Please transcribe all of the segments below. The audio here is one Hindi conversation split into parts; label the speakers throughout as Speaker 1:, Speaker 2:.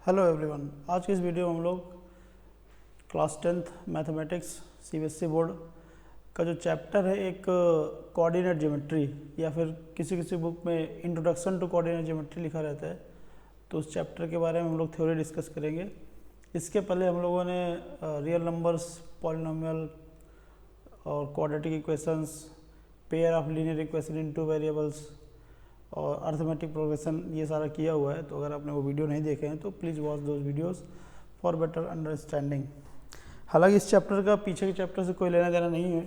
Speaker 1: Hello everyone. आज की इस वीडियो में हम लोग class 10th mathematics CBSE board का जो चैप्टर है एक कोऑर्डिनेट ज्योमेट्री या फिर किसी किसी बुक में इंट्रोडक्शन टू कोऑर्डिनेट ज्योमेट्री लिखा रहता है, तो उस चैप्टर के बारे में हम लोग थ्योरी डिस्कस करेंगे। इसके पहले हम लोगों ने रियल नंबर्स, पॉलिनोमियल और quadratic equations, pair of linear equation in two variables और अर्थमेटिक प्रोग्रेशन ये सारा किया हुआ है। तो अगर आपने वो वीडियो नहीं देखे हैं तो please watch those videos for better understanding. हालांकि इस चैप्टर का पीछे के चैप्टर से कोई लेना देना नहीं है,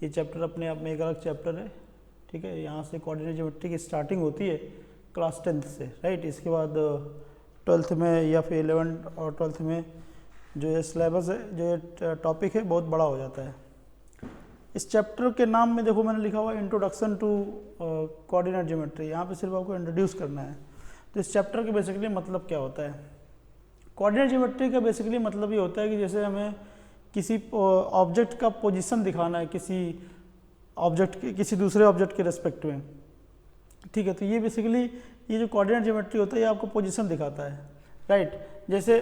Speaker 1: ये चैप्टर अपने आप में एक अलग चैप्टर है। ठीक है, यहाँ से कोऑर्डिनेट ज्योमेट्री की स्टार्टिंग होती है क्लास 10th से, राइट। इसके बाद 12th में या फिर 11th और 12th में जो ये सिलेबस है, जो ये टॉपिक है, बहुत बड़ा हो जाता है। इस चैप्टर के नाम में देखो मैंने लिखा हुआ है इंट्रोडक्शन टू कोऑर्डिनेट ज्योमेट्री। यहाँ पे सिर्फ आपको इंट्रोड्यूस करना है। तो इस चैप्टर के बेसिकली मतलब क्या होता है? कोऑर्डिनेट ज्योमेट्री का बेसिकली मतलब ये होता है कि जैसे हमें किसी ऑब्जेक्ट का पोजीशन दिखाना है किसी ऑब्जेक्ट के किसी दूसरे ऑब्जेक्ट के रेस्पेक्ट में। ठीक है, तो ये बेसिकली ये जो कोऑर्डिनेट ज्योमेट्री होता है ये आपको पोजीशन दिखाता है, राइट। जैसे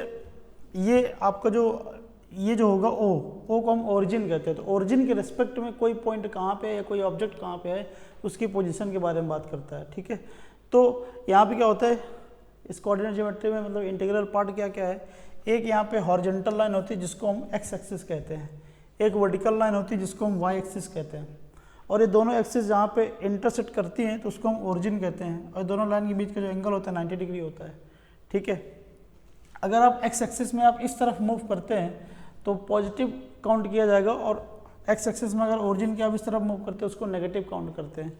Speaker 1: ये आपका ये जो होगा ओ को हम ओरिजिन कहते हैं। तो ओरिजिन के रेस्पेक्ट में कोई पॉइंट कहाँ पे है या कोई ऑब्जेक्ट कहाँ पे है उसकी पोजीशन के बारे में बात करता है। ठीक है, तो यहाँ पे क्या होता है इस कोऑर्डिनेट ज्योमेट्री में, मतलब इंटीग्रल पार्ट क्या क्या है? एक यहाँ पे हॉरिजॉन्टल लाइन होती है जिसको हम एक्स एक्सिस कहते हैं, एक वर्टिकल लाइन होती है जिसको हम वाई एक्सिस कहते हैं, और ये दोनों एक्सिस जहाँ पे इंटरसेक्ट करती हैं तो उसको हम ओरिजिन कहते हैं। और दोनों लाइन के बीच का जो एंगल होता है 90 डिग्री होता है। ठीक है, अगर आप एक्स एक्सिस में आप इस तरफ मूव करते हैं तो पॉजिटिव काउंट किया जाएगा, और एक्स एक्सिस में अगर ओरिजिन के आप इस तरफ मूव करते हैं उसको नेगेटिव काउंट करते हैं।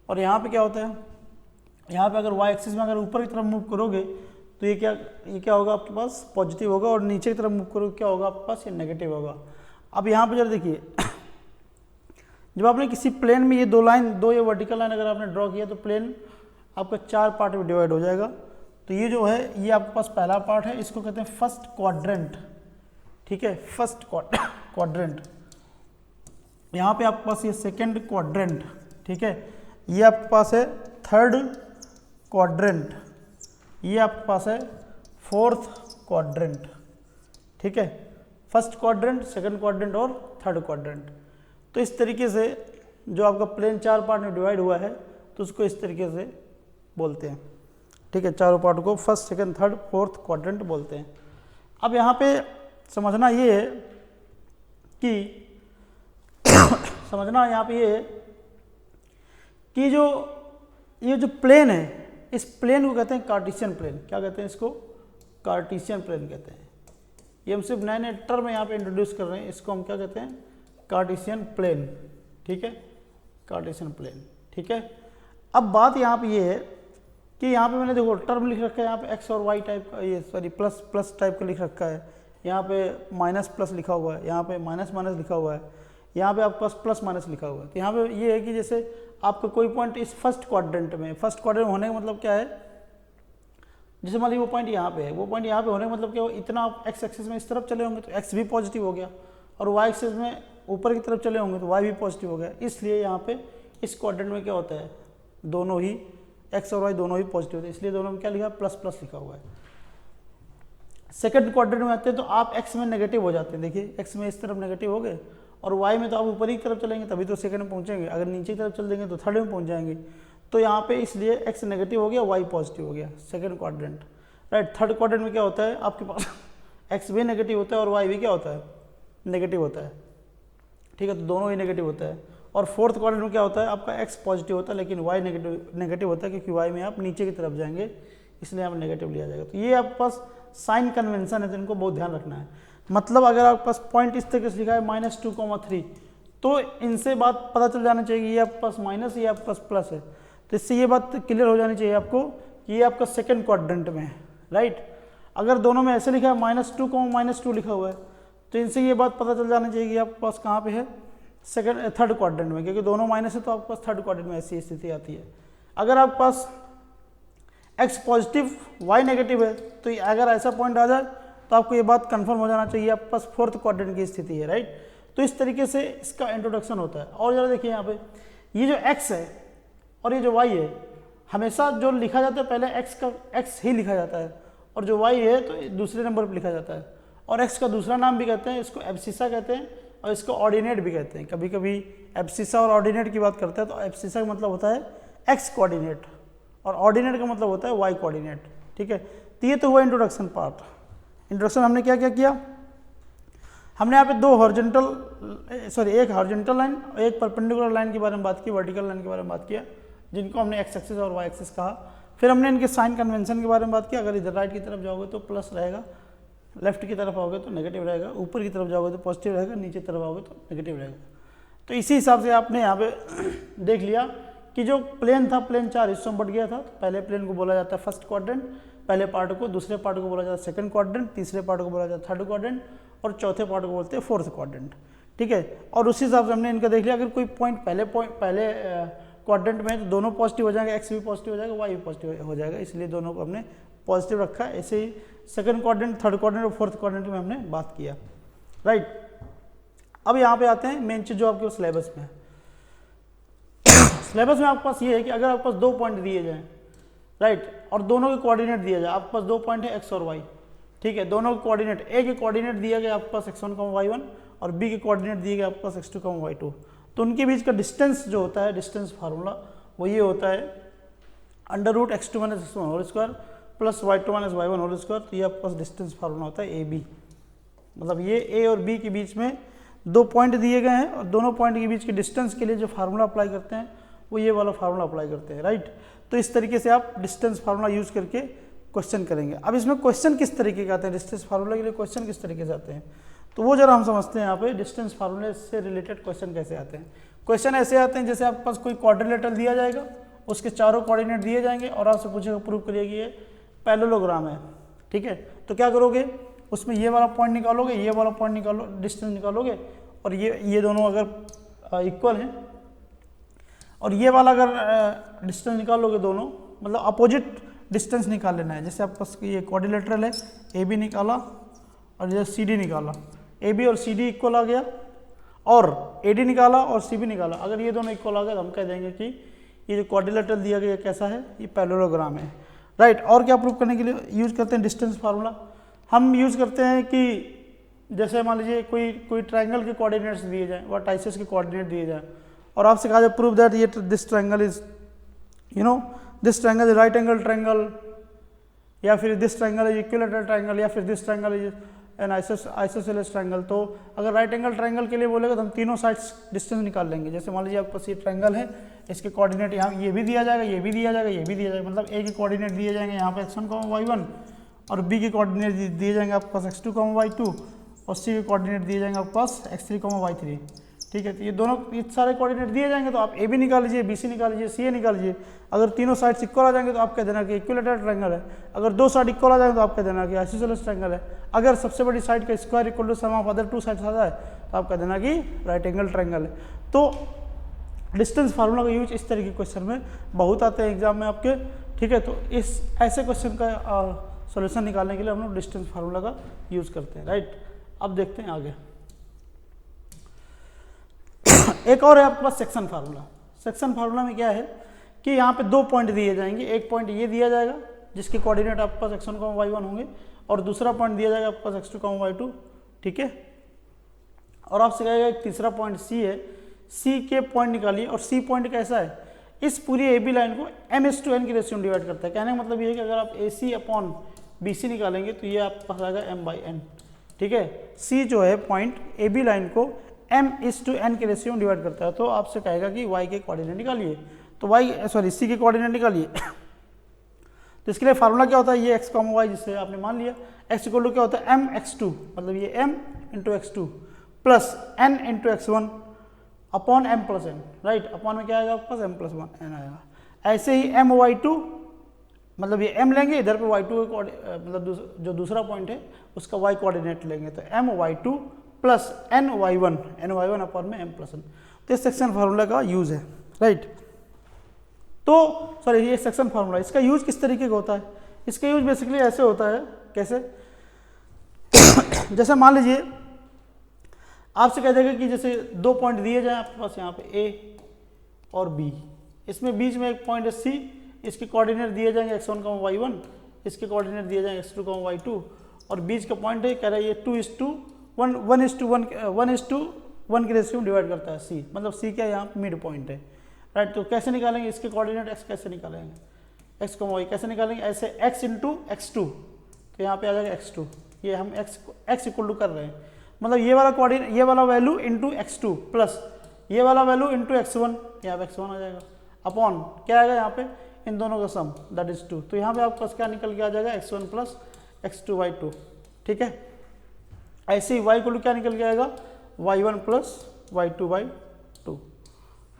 Speaker 1: और यहाँ पे क्या होता है, यहाँ पे अगर वाई एक्सिस में अगर ऊपर की तरफ मूव करोगे तो ये क्या होगा आपके पास? पॉजिटिव होगा, और नीचे की तरफ मूव करोगे क्या होगा आपके पास? ये नेगेटिव होगा। अब यहाँ पे जरा देखिए, जब आपने किसी प्लेन में ये दो ये वर्टिकल लाइन अगर आपने ड्रॉ किया तो प्लेन आपका 4 पार्ट में डिवाइड हो जाएगा। तो ये जो है ये आपके पास पहला पार्ट है, इसको कहते हैं फर्स्ट क्वाड्रेंट। ठीक है, फर्स्ट क्वाड्रेंट। यहाँ पे आपके पास ये सेकंड क्वाड्रेंट। ठीक है, ये आपके पास है थर्ड क्वाड्रेंट, ये आपके पास है फोर्थ क्वाड्रेंट। ठीक है, फर्स्ट क्वाड्रेंट, सेकंड क्वाड्रेंट और थर्ड क्वाड्रेंट। तो इस तरीके से जो आपका प्लेन 4 पार्ट में डिवाइड हुआ है तो उसको इस तरीके से बोलते हैं। ठीक है, चारों पार्ट को first, second, third, fourth quadrant बोलते हैं। अब यहाँ पे समझना ये है कि समझना यहाँ पे ये है कि ये जो प्लेन है, इस प्लेन को कहते हैं कार्टेशियन प्लेन। क्या कहते हैं इसको? कार्टेशियन प्लेन कहते हैं। ये हम सिर्फ नए नए टर्म यहाँ पे इंट्रोड्यूस कर रहे हैं। इसको हम क्या कहते हैं? Cartesian plane. ठीक है, कार्टेशियन प्लेन। ठीक है, अब बात यहाँ पे ये है कि यहाँ पे मैंने देखो टर्म लिख रखा है, यहाँ पे एक्स और वाई टाइप का, ये सॉरी प्लस टाइप का लिख रखा है। यहाँ पे माइनस प्लस लिखा हुआ है, यहाँ पे माइनस माइनस लिखा हुआ है, यहाँ पे आपके पास प्लस माइनस लिखा हुआ है। तो यहाँ पे ये है कि जैसे आपका कोई पॉइंट इस फर्स्ट क्वाड्रेंट में होने का मतलब क्या है? जैसे मान लीजिए वो पॉइंट यहाँ पे है, वो पॉइंट यहाँ पे होने का मतलब क्या हो? इतना आप एक्स एक्सिस में इस तरफ चले होंगे तो एक्स भी पॉजिटिव हो गया, और वाई एक्सिस में ऊपर की तरफ चले होंगे तो वाई भी पॉजिटिव हो गया। इसलिए यहाँ पे इस क्वाड्रेंट में क्या होता है? दोनों ही एक्स और वाई दोनों ही पॉजिटिव होते हैं, इसलिए दोनों में क्या लिखा है? प्लस प्लस लिखा हुआ है। सेकंड क्वाड्रेंट में आते हैं तो आप एक्स में नेगेटिव हो जाते हैं। देखिए एक्स में इस तरफ नेगेटिव हो गए, और वाई में तो आप ऊपर की तरफ चलेंगे तभी तो सेकंड में पहुंचेंगे, अगर नीचे की तरफ चल देंगे तो थर्ड में पहुंच जाएंगे। तो यहाँ पे इसलिए एक्स नेगेटिव हो गया, वाई पॉजिटिव हो गया, second quadrant, right. Third quadrant में क्या होता है आपके पास? एक्स भी नेगेटिव होता है और वाई भी क्या होता है? नेगेटिव होता है। ठीक है, तो दोनों ही नेगेटिव होता है। और फोर्थ क्वाड्रेंट में क्या होता है? आपका एक्स पॉजिटिव होता है लेकिन वाई नेगेटिव होता है, क्योंकि वाई में आप नीचे की तरफ जाएंगे इसलिए यहाँ पर नेगेटिव लिया जाएगा। तो ये आपके पास साइन कन्वेंशन है, तो इनको बहुत ध्यान रखना है। मतलब अगर आपके पास पॉइंट इस तरीके से लिखा है -2,3, तो इनसे बात पता चल जाना चाहिए ये आपके पास माइनस, ये आपके पास प्लस है। तो इससे ये बात क्लियर हो जानी चाहिए आपको कि ये आपका सेकंड क्वाड्रेंट में है, राइट। अगर दोनों में ऐसे लिखा है -2,-2 लिखा हुआ है तो इनसे ये बात पता चल जानी चाहिए कि आपके पास कहाँ पे है? थर्ड क्वाड्रेंट में, क्योंकि दोनों माइनस है तो आपके पास थर्ड क्वाड्रेंट में ऐसी स्थिति आती है। अगर आपके पास एक्स पॉजिटिव वाई नेगेटिव है तो अगर ऐसा पॉइंट आ जाए तो आपको ये बात कंफर्म हो जाना चाहिए आपके पास फोर्थ क्वाड्रेंट की स्थिति है, राइट। तो इस तरीके से इसका इंट्रोडक्शन होता है। और जरा देखिए यहाँ पे ये जो एक्स है और ये जो वाई है, हमेशा जो लिखा जाता है पहले एक्स ही लिखा जाता है, और जो y है तो दूसरे नंबर पर लिखा जाता है। और x का दूसरा नाम भी कहते हैं, इसको एब्सिसा कहते हैं और इसको ऑर्डिनेट भी कहते हैं। कभी कभी एब्सिसा और ऑर्डिनेट की बात करते हैं तो एब्सिसा का मतलब होता है x कोऑर्डिनेट और ऑर्डिनेट का मतलब होता है y कोऑर्डिनेट। ठीक है, तो ये तो हुआ इंट्रोडक्शन पार्ट। इंट्रोडक्शन हमने क्या क्या किया, हमने यहाँ पे एक हॉरिजॉन्टल लाइन और एक परपेंडिकुलर लाइन के बारे में बात की, वर्टिकल लाइन के बारे में बात किया, जिनको हमने एक्स एक्सिस और वाई एक्सिस कहा। फिर हमने इनके साइन कन्वेंशन के बारे में बात की। अगर इधर राइट की तरफ जाओगे तो प्लस रहेगा, लेफ्ट की तरफ आओगे तो नेगेटिव रहेगा, ऊपर की तरफ जाओगे तो पॉजिटिव रहेगा, नीचे की तरफ आओगे तो नेगेटिव रहेगा। तो इसी हिसाब से आपने यहाँ पे देख लिया कि जो प्लेन था, प्लेन 4 हिस्सों में बट गया था। तो पहले प्लेन को बोला जाता है फर्स्ट क्वाड्रेंट, पहले पार्ट को, दूसरे पार्ट को बोला जाता है सेकंड क्वाड्रेंट, तीसरे पार्ट को बोला जाता है थर्ड क्वाड्रेंट और चौथे पार्ट को बोलते हैं फोर्थ क्वाड्रेंट। ठीक है, और उसी हिसाब से हमने इनका देख लिया, अगर कोई पॉइंट पहले क्वाड्रेंट में तो दोनों पॉजिटिव हो जाएंगे, एक्स भी पॉजिटिव हो जाएगा, वाई भी पॉजिटिव हो जाएगा, इसलिए दोनों को हमने पॉजिटिव रखा। ऐसे ही सेकंड क्वाड्रेंट, थर्ड क्वाड्रेंट और फोर्थ क्वाड्रेंट में हमने बात किया। राइट, अब यहाँ पे आते हैं मेन चीज जो आपके सिलेबस में है। सिलेबस में आपके पास ये है कि अगर आपके पास 2 पॉइंट दिए जाएं, राइट, और दोनों के कोऑर्डिनेट दिया जाए, आपके पास 2 पॉइंट है एक्स और वाई। ठीक है, दोनों के कोऑर्डिनेट, ए के कोऑर्डिनेट दिया गया आपके पास x1, y1 और बी के कोऑर्डिनेट दिए गए आपके पास x2, y2। तो उनके बीच का डिस्टेंस जो होता है, डिस्टेंस फार्मूला वो ये होता है √x2 - x1 whole square plus y2 - y1 whole square. तो ये आपके पास डिस्टेंस फार्मूला होता है AB। मतलब ये ए और बी के बीच में 2 पॉइंट दिए गए हैं और दोनों पॉइंट के बीच के डिस्टेंस के लिए जो फार्मूला अप्लाई करते हैं वो ये वाला फार्मूला अप्लाई करते हैं। राइट, तो इस तरीके से आप डिस्टेंस फार्मूला यूज करके क्वेश्चन करेंगे। अब इसमें क्वेश्चन किस तरीके के आते हैं, डिस्टेंस फार्मूला के लिए क्वेश्चन किस तरीके से आते हैं, तो वो जरा हम समझते हैं। यहाँ पे डिस्टेंस फार्मूले से रिलेटेड क्वेश्चन कैसे आते हैं। क्वेश्चन ऐसे आते हैं जैसे आपके पास कोई क्वाड्रिलेटरल दिया जाएगा, उसके चारों कोऑर्डिनेट दिए जाएंगे और आपसे पूछेगा प्रूव करिए कि ये पैरेललोग्राम है। ठीक है, तो क्या करोगे, उसमें ये वाला पॉइंट निकालोगे, ये वाला पॉइंट निकालो, डिस्टेंस निकालोगे और ये दोनों अगर इक्वल हैं और ये वाला अगर डिस्टेंस निकालोगे, दोनों मतलब अपोजिट डिस्टेंस निकाल लेना है। जैसे आपके पास ये क्वाड्रिलेटरल है, ए बी निकाला और ये सी डी निकाला, ए बी और सी डी इक्वल आ गया और ए डी निकाला और सी बी निकाला। अगर ये दोनों इक्वल आ गए तो हम कह देंगे कि ये जो क्वाड्रिलेटरल दिया गया कैसा है, ये पैरेललोग्राम है। राइट, और क्या प्रूव करने के लिए यूज करते हैं डिस्टेंस फार्मूला, हम यूज करते हैं कि जैसे मान लीजिए कोई ट्राइंगल के कोऑर्डिनेट्स दिए जाएँ, वर्टाइसेस के कोऑर्डिनेट दिए जाएँ और आपसे कहा जाए प्रूव दैट ये this triangle is this triangle is right angle triangle, या फिर this triangle is equilateral triangle, या फिर this triangle is an isosceles triangle. तो अगर राइट एंगल ट्राइंगल के लिए बोलेगा तो हम तीनों साइड्स डिस्टेंस निकाल लेंगे। जैसे मान लीजिए आपके पास ये ट्राइंगल है, इसके कोऑर्डिनेट यहाँ ये भी दिया जाएगा, ये भी दिया जाएगा, ये भी दिया जाएगा, मतलब ए के कोऑर्डिनेट दिए जाएंगे यहाँ पे x1, y1 और बी के कोऑर्डिनेट दिए जाएंगे आपके पास x2, y2 और सी के कोऑर्डिनेट दिए जाएंगे आपके पास x3, y3। ठीक है, तो ये दोनों सारे कोऑर्डिनेट दिए जाएंगे तो आप ए बी निकाल लीजिए, बी सी निकाल लीजिए, सी ए निकाल लीजिए। अगर तीनों साइड्स इक्वल आ जाएंगे तो आप कह देना कि इक्विलेटरल ट्रायंगल है। अगर 2 साइड इक्वल आ जाएंगे तो आप कह देना कि आइसोसेलेस ट्रायंगल है। अगर सबसे बड़ी साइड का square equal to sum of other 2 sides आ जाए तो आप कह देना कि राइट एंगल ट्रायंगल है। तो डिस्टेंस फार्मूला का यूज इस तरह के क्वेश्चन में बहुत आते हैं एग्जाम में आपके। ठीक है, तो इस ऐसे क्वेश्चन का सॉल्यूशन निकालने के लिए हम लोग डिस्टेंस फार्मूला का यूज करते हैं। राइट, अब देखते हैं आगे। एक और है आपके पास सेक्शन फार्मूला। सेक्शन फार्मूला में क्या है कि यहाँ पे 2 पॉइंट दिए जाएंगे। एक पॉइंट ये दिया जाएगा जिसके कोऑर्डिनेट आपके पास x1, y1 होंगे और दूसरा पॉइंट दिया जाएगा आपके पास x2, y2। ठीक है, और आपसे कहेगा एक तीसरा पॉइंट C है, C के पॉइंट निकालिए। और C पॉइंट कैसा है, इस पूरी AB लाइन को m/n की रेशियो में डिवाइड करता है। कहने का मतलब ये है कि अगर आप AC/BC निकालेंगे तो ये आपके पास आएगा m/n। ठीक है, C जो है पॉइंट AB लाइन को m/n के रेशियो में डिवाइड करता है। तो आपसे कहेगा कि y के कोऑर्डिनेट निकालिए, तो C के कोऑर्डिनेट निकालिए। तो इसके लिए फार्मूला क्या होता है, ये x, y जिससे आपने मान लिया x इक्वल टू क्या होता है mx2, मतलब ये m × x2 plus n × x1 upon m + n। Right, upon में क्या आएगा आपके पास m + 1 n आएगा। ऐसे ही my2, मतलब ये m लेंगे, इधर पे y2 मतलब जो दूसरा पॉइंट है उसका y कोऑर्डिनेट लेंगे, तो my2 प्लस ny1 अपॉन में m + n। तो इस सेक्शन फार्मूला का यूज है। राइट, तो सॉरी ये सेक्शन फार्मूला, इसका यूज किस तरीके का होता है, इसका यूज बेसिकली ऐसे होता है। कैसे जैसे मान लीजिए आपसे कह देगा कि जैसे 2 पॉइंट दिए जाए आपके पास यहाँ पे A और B, इसमें बीच में एक पॉइंट है C, इसके कोऑर्डिनेट दिए जाएंगे x1, y1, इसके कोऑर्डिनेट दिए जाएंगे x2, y2, और बीच का पॉइंट है, कह रहा है ये 2:1, 1:1 के रेशियो में डिवाइड करता है c, मतलब c क्या यहाँ मिड पॉइंट है, राइट। तो कैसे निकालेंगे इसके कोऑर्डिनेट x, कैसे निकालेंगे x, y कैसे निकालेंगे, ऐसे x इंटू x2, तो यहाँ पे आ जाएगा x2, ये हम x इक्वल टू कर रहे हैं, मतलब ये वाला कोऑर्डिनेट, ये वाला वैल्यू इंटू x2 प्लस ये वाला वैल्यू इंटू x1, यहाँ पे x1 आ जाएगा, अपॉन क्या आएगा यहाँ पे इन दोनों का सम, दैट इज 2। तो यहाँ पे आपके पास क्या निकल के आ जाएगा x1 प्लस x2 y2, ठीक है। ऐसे ही y इक्वल टू क्या निकल के आएगा y1 प्लस y2 बाई 2,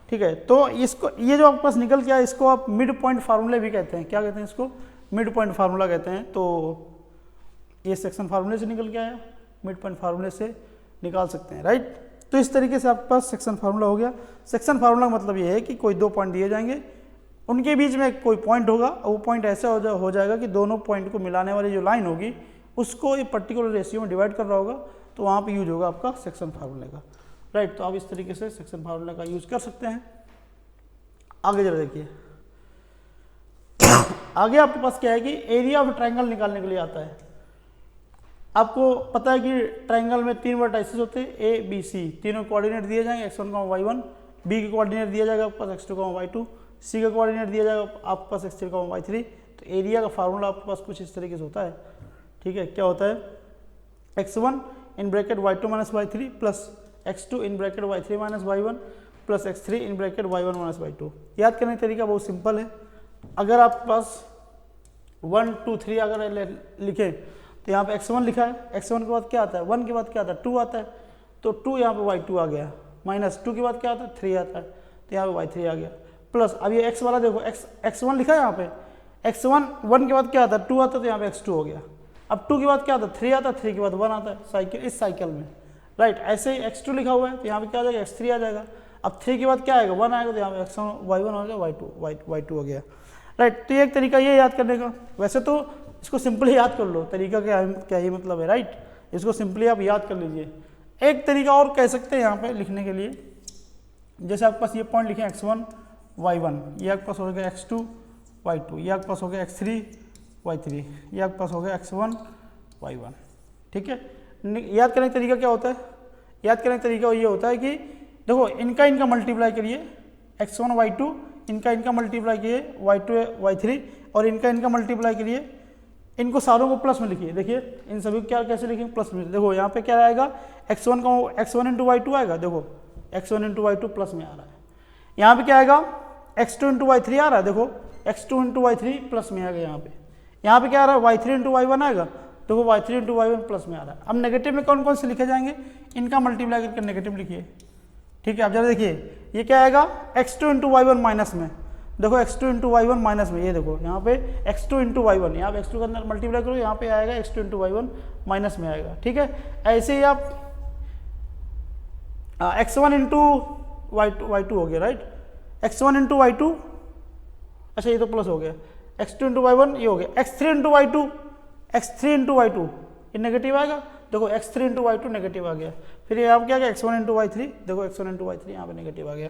Speaker 1: ठीक है। तो इसको, ये जो आपके पास निकल के आया, इसको आप मिड पॉइंट फार्मूले भी कहते हैं, क्या कहते हैं इसको, मिड पॉइंट फार्मूला कहते हैं। तो ये सेक्शन फार्मूले से निकल के आया, मिड पॉइंट फार्मूले से निकाल सकते हैं, राइट। तो इस तरीके से आपके पास सेक्शन फार्मूला हो गया। सेक्शन फार्मूला का मतलब ये है कि कोई दो पॉइंट दिए जाएंगे, उनके बीच में कोई पॉइंट होगा, और वो पॉइंट ऐसा हो जाएगा कि दोनों पॉइंट को मिलाने वाली जो लाइन होगी उसको ये पर्टिकुलर रेशियो में डिवाइड कर रहा होगा, तो वहाँ पे यूज होगा आपका सेक्शन फार्मूले का, राइट। तो आप इस तरीके से सेक्शन फार्मूले का यूज कर सकते हैं। आगे जरा देखिए, आगे आपके पास क्या है कि एरिया ऑफ ट्रायंगल निकालने के लिए आता है। आपको पता है कि ट्रायंगल में 3 वर्टाइसेस होते हैं, ए बी सी, तीनों कोऑर्डिनेट दिए जाएंगे x1, y1, बी के कोऑर्डिनेट दिया जाएगा आपके पास x2, y2, सी का कोऑर्डिनेट दिया जाएगा आपके पास x3, y3। तो एरिया का फार्मूला आपके पास कुछ इस तरीके से होता है, ठीक है। क्या होता है, x1 in bracket y2 minus y3 plus x2 in bracket y3 minus y1 plus x3 in bracket y1 minus y2। याद करने का तरीका बहुत सिंपल है। अगर आपके पास 1 2 3 अगर लिखें तो यहाँ पे x1 लिखा है, x1 के बाद क्या आता है, 1 के बाद क्या आता है, 2 आता है, तो 2 यहाँ पे y2 आ गया, माइनस 2 के बाद क्या आता है, 3 आता है, तो यहाँ पे y3 आ गया, प्लस अब ये x वाला देखो, x1 लिखा है यहाँ पे, x1 1 के बाद क्या आता है, 2 आता है, तो यहाँ पे x2 हो गया। अब 2 के बाद क्या आता है, 3 आता है, 3 के बाद 1 आता है, साइकिल, इस साइकिल में, राइट। ऐसे ही x2 लिखा हुआ है, तो यहाँ पे क्या आ जाएगा, x3 आ जाएगा। अब 3 के बाद क्या आएगा, 1 आएगा, तो यहाँ पे x1 y1 हो गया, y2 हो गया, राइट। तो ये एक तरीका ये याद करने का। वैसे तो इसको सिंपली याद कर लो, तरीका क्या ही मतलब है, राइट। इसको सिंपली आप याद कर लीजिए। एक तरीका और कह सकते हैं यहाँ पे लिखने के लिए, जैसे आपके पास ये पॉइंट लिखे x1 y1, ये आपके पास हो गया x2 y2, ये आपके पास हो गया x3 y3, ये आपके पास हो गया x1 y1, ठीक है। याद करने का तरीका क्या होता है, याद करने का तरीका ये होता है कि देखो इनका मल्टीप्लाई करिए, x1 y2 इनका मल्टीप्लाई किए y2 y3, और इनका मल्टीप्लाई करिए, इनको सारों को प्लस में लिखिए। देखिए इन सभी को क्या कैसे लिखेंगे, प्लस में। देखो यहाँ पे क्या आएगा, x1 इंटू y2 आएगा, देखो x1 इंटू y2 प्लस में आ रहा है। यहाँ पे क्या आएगा, x2 इंटू y3 आ रहा है, देखो x2 इंटू y3 प्लस में आएगा। यहाँ पे क्या आ रहा है, y3 इंटू y1 आएगा, देखो y3 इंटू y1 प्लस में आ रहा है। अब नेगेटिव में कौन कौन से लिखे जाएंगे, इनका मल्टीप्लाई करके नेगेटिव लिखिए, ठीक है। अब जरा देखिए ये क्या आएगा, x2 इंटू y1 माइनस में, देखो x2 इंटू y1 माइनस में, ये देखो यहाँ पे x2 इंटू y1, यहाँ पे x2 के अंदर मल्टीप्लाई करो, यहाँ पे आएगा x2 इंटू y1 माइनस में आएगा, ठीक है। ऐसे ही आप x1 इंटू y2 हो गया, राइट, x1 इंटू y2, अच्छा ये तो प्लस हो गया, x2 इंटू y1 ये हो गया, x3 इंटू y2 ये नेगेटिव आएगा, देखो x3 इंटू y2 नेगेटिव आ गया। फिर यहाँ पे क्या गया, x1 इंटू y3, देखो x1 इंटू y3 यहाँ पे नेगेटिव आ गया,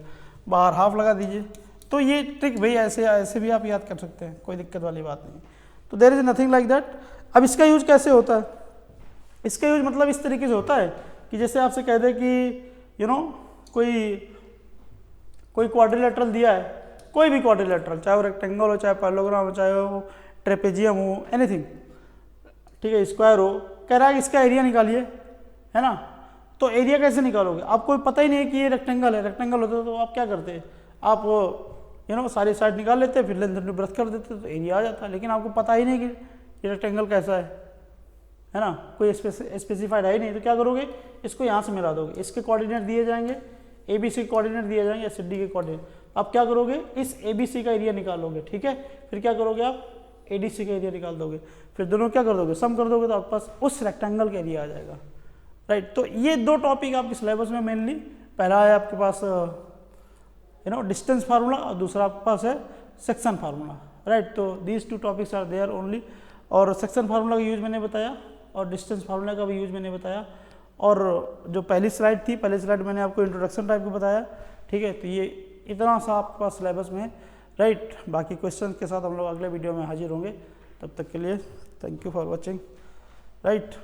Speaker 1: बाहर हाफ लगा दीजिए। तो ये ट्रिक भाई ऐसे भी आप याद कर सकते हैं, कोई दिक्कत वाली बात नहीं। तो there is nothing like that. अब इसका यूज कैसे होता है, इसका यूज मतलब इस तरीके से होता है कि जैसे आपसे कह दे कि कोई क्वाड्रिलेटरल दिया है, कोई भी क्वाड्रिलेटरल, चाहे वो रेक्टेंगल हो, चाहे पैरेललोग्राम हो, चाहे वो ट्रेपेजियम हो, एनीथिंग, ठीक है, स्क्वायर हो, कह रहा है कि इसका एरिया निकालिए, है ना। तो एरिया कैसे निकालोगे, आपको पता ही नहीं है कि ये रेक्टेंगल है, रेक्टेंगल होता तो आप क्या करते, आप सारी साइड निकाल लेते, फिर लेंथ ब्रश कर देते, तो एरिया आ जाता। लेकिन आपको पता ही नहीं कि ये रेक्टेंगल कैसा है ना, कोई स्पेसिफाइड है ही नहीं, तो क्या करोगे, इसको यहाँ से मिला दोगे, इसके कोऑर्डिनेट दिए जाएंगे, ए बी सी के कोऑर्डिनेट दिए जाएंगे, सी डी के कोऑर्डिनेट। आप क्या करोगे, इस ए बी सी का एरिया निकाल लोगे, ठीक है। फिर क्या करोगे, आप ए डी सी का एरिया निकाल दोगे, फिर दोनों क्या कर दोगे, सम कर दोगे, तो आपके पास उस रेक्टेंगल का एरिया आ जाएगा, राइट। तो ये दो टॉपिक आपके सिलेबस में मेनली, पहला है आपके पास डिस्टेंस फार्मूला, और दूसरा आपके पास है सेक्शन फार्मूला, राइट। तो these two topics are there only. और सेक्शन फार्मूला का यूज मैंने बताया, और डिस्टेंस फार्मूला का भी यूज मैंने बताया, और जो पहली स्लाइड थी, पहली स्लाइड मैंने आपको इंट्रोडक्शन टाइप का बताया, ठीक है। तो ये इतना सा आपके पास सिलेबस में, राइट। बाकी क्वेश्चन के साथ हम लोग अगले वीडियो में हाजिर होंगे। तब तक के लिए thank you for watching right.